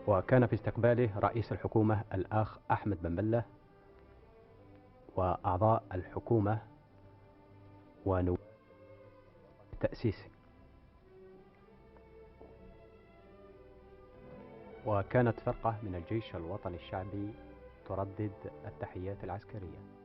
وكان في استقباله رئيس الحكومة الأخ أحمد بن بلة وأعضاء الحكومة ونواب التأسيس. وكانت فرقة من الجيش الوطني الشعبي تردد التحيات العسكرية.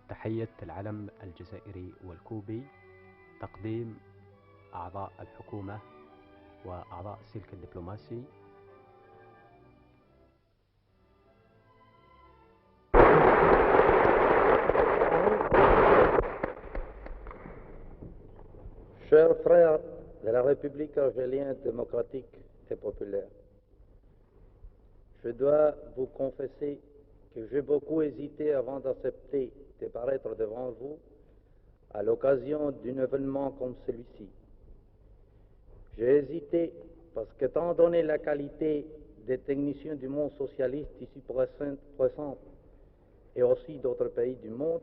تحية العلم الجزائري والكوبي، تقديم أعضاء الحكومة وأعضاء السلك الدبلوماسي. Chers frères de la République algérienne démocratique et populaire, je dois vous confesser que j'ai beaucoup hésité avant d'accepter de paraître devant vous à l'occasion d'un événement comme celui-ci. J'ai hésité parce qu'étant donné la qualité des techniciens du monde socialiste ici présents et aussi d'autres pays du monde,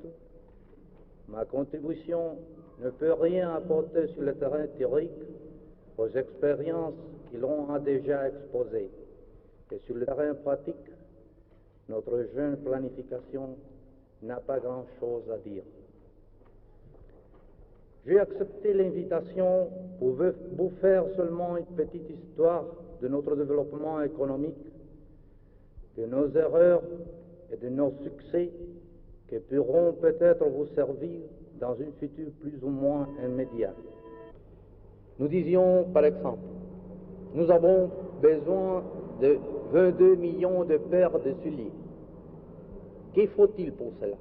ma contribution ne peut rien apporter sur le terrain théorique aux expériences qu'ils ont déjà exposées. Et sur le terrain pratique, notre jeune planification n'a pas grand-chose à dire. J'ai accepté l'invitation pour vous faire seulement une petite histoire de notre développement économique, de nos erreurs et de nos succès qui pourront peut-être vous servir dans une future plus ou moins immédiate. Nous disions, par exemple, nous avons besoin de 22 millions de paires de souliers. Qu'il faut-il pour cela?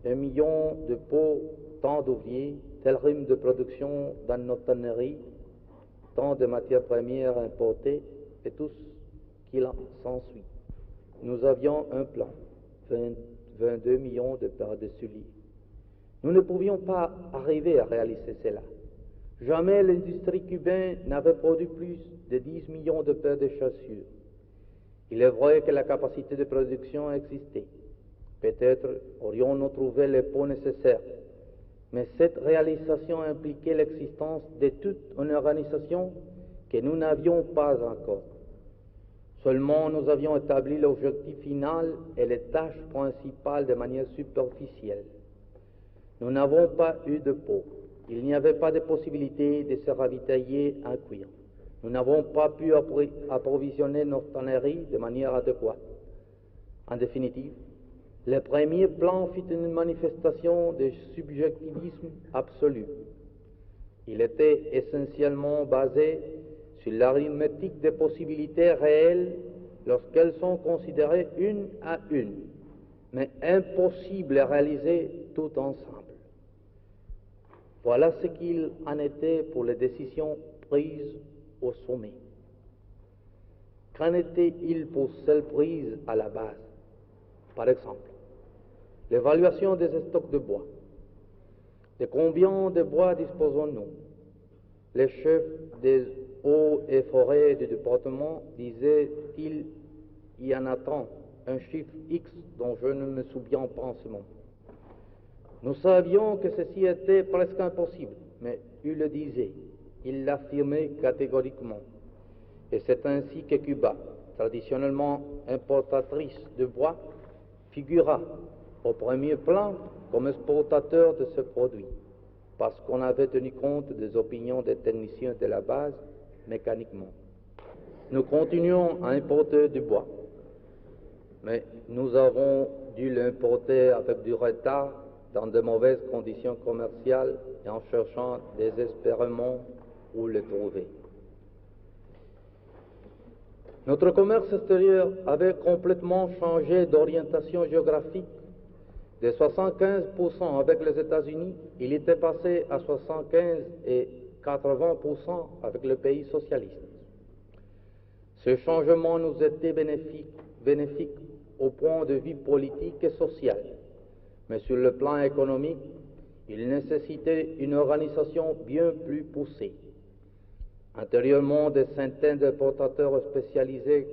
1 million de pots, tant d'ouvriers, tel rythme de production dans nos tanneries, tant de matières premières importées et tout ce qui s'ensuit. Nous avions un plan, 22 millions de paires de souliers. Nous ne pouvions pas arriver à réaliser cela. Jamais l'industrie cubaine n'avait produit plus de 10 millions de paires de chaussures. Il est vrai que la capacité de production existait. Peut-être aurions-nous trouvé les pots nécessaires. Mais cette réalisation impliquait l'existence de toute une organisation que nous n'avions pas encore. Seulement nous avions établi l'objectif final et les tâches principales de manière superficielle. Nous n'avons pas eu de pot. Il n'y avait pas de possibilité de se ravitailler en cuir. Nous n'avons pas pu approvisionner nos tanneries de manière adéquate. En définitive, le premier plan fut une manifestation de subjectivisme absolu. Il était essentiellement basé sur l'arithmétique des possibilités réelles lorsqu'elles sont considérées une à une, mais impossible à réaliser tout ensemble. Voilà ce qu'il en était pour les décisions prises au sommet. Qu'en était-il pour celles prises à la base? Par exemple, l'évaluation des stocks de bois. De combien de bois disposons-nous? Les chefs des eaux et forêts du département disaient qu'il y en a tant, un chiffre X dont je ne me souviens pas en ce moment. Nous savions que ceci était presque impossible, mais il le disait, il l'affirmait catégoriquement. Et c'est ainsi que Cuba, traditionnellement importatrice de bois, figura au premier plan comme exportateur de ce produit, parce qu'on avait tenu compte des opinions des techniciens de la base mécaniquement. Nous continuons à importer du bois, mais nous avons dû l'importer avec du retard, dans de mauvaises conditions commerciales et en cherchant désespérément où le trouver. Notre commerce extérieur avait complètement changé d'orientation géographique. De 75% avec les États-Unis, il était passé à 75 et 80% avec le pays socialiste. Ce changement nous était bénéfique au point de vue politique et social. Mais sur le plan économique, il nécessitait une organisation bien plus poussée. Antérieurement, des centaines d'importateurs spécialisés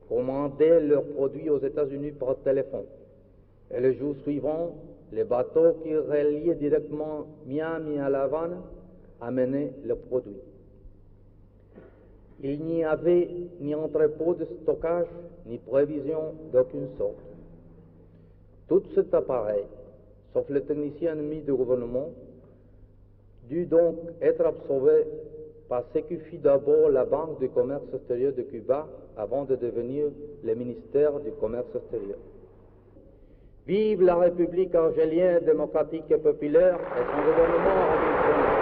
commandaient leurs produits aux États-Unis par téléphone. Et le jour suivant, les bateaux qui reliaient directement Miami à La Havane amenaient le produit. Il n'y avait ni entrepôt de stockage, ni prévision d'aucune sorte. Tout cet appareil, sauf les techniciens ennemis du gouvernement, dut donc être absorbé par ce qui fut d'abord la Banque du commerce extérieur de Cuba avant de devenir le ministère du commerce extérieur. Vive la République argélienne démocratique et populaire et son gouvernement révolutionnaire.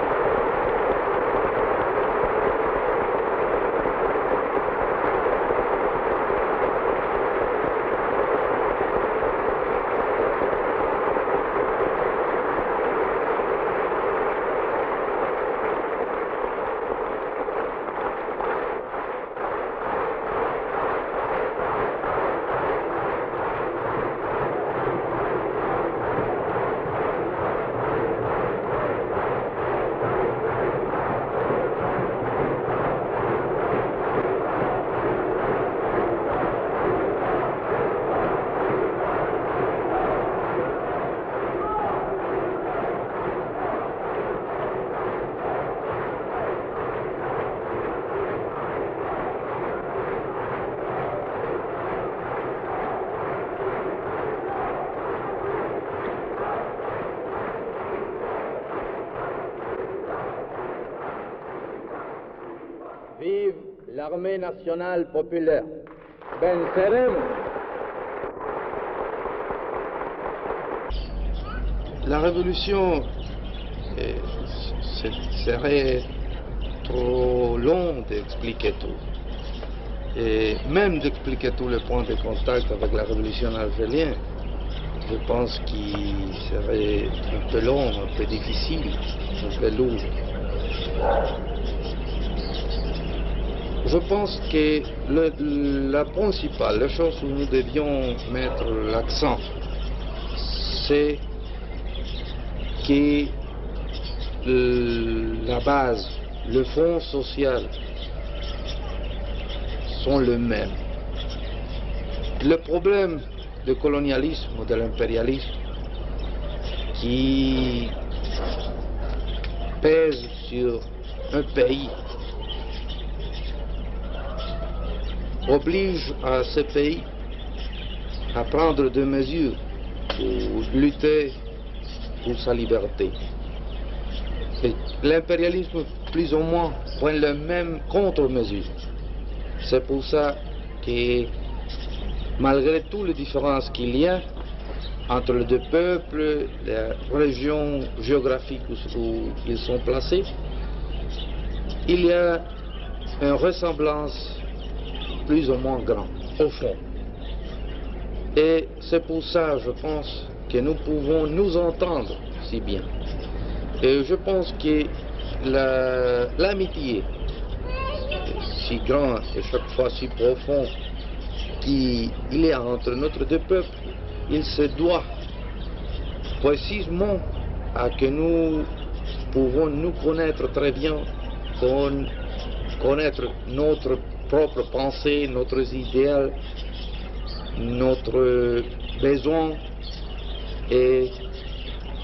Vive l'armée nationale populaire. Venceremos. La révolution serait trop long d'expliquer tout. Et même d'expliquer tous les points de contact avec la révolution algérienne, je pense qu'il serait un peu long, un peu difficile, un peu lourd. Je pense que la principale, la chose où nous devions mettre l'accent, c'est que la base, le fond social sont les mêmes. Le problème du colonialisme ou de l'impérialisme qui pèse sur un pays oblige à ce pays à prendre des mesures pour lutter pour sa liberté. L'impérialisme, plus ou moins, prend les mêmes contre-mesures. C'est pour ça que, malgré toutes les différences qu'il y a entre les deux peuples, les régions géographiques où ils sont placés, il y a une ressemblance plus ou moins grande, au fond. Et c'est pour ça, je pense, que nous pouvons nous entendre si bien. Et je pense que l'amitié, si grande et chaque fois si profond qu'il y a entre notre deux peuples, il se doit précisément à que nous pouvons nous connaître très bien, connaître notre propre pensée, notre idéal, notre besoin et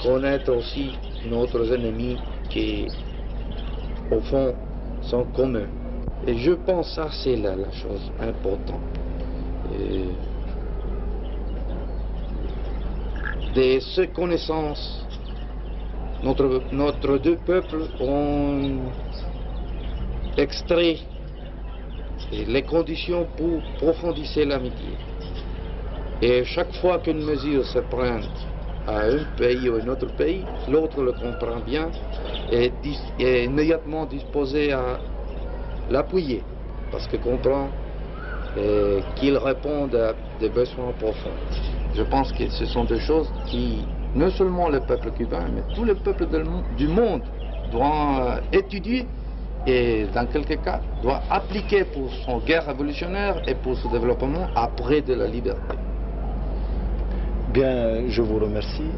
connaître aussi nos ennemis qui, au fond, sont communs. Et je pense que ça, c'est là la chose importante. De ces connaissances, notre deux peuples ont extrait les conditions pour approfondir l'amitié. Et chaque fois qu'une mesure se prend à un pays ou à un autre pays, l'autre le comprend bien et est immédiatement disposé à l'appuyer, parce qu'il comprend qu'il répond à des besoins profonds. Je pense que ce sont des choses qui, non seulement le peuple cubain, mais tous les peuples du monde doivent étudier et, dans quelques cas, doivent appliquer pour son guerre révolutionnaire et pour son développement après de la liberté. Bien, je vous remercie.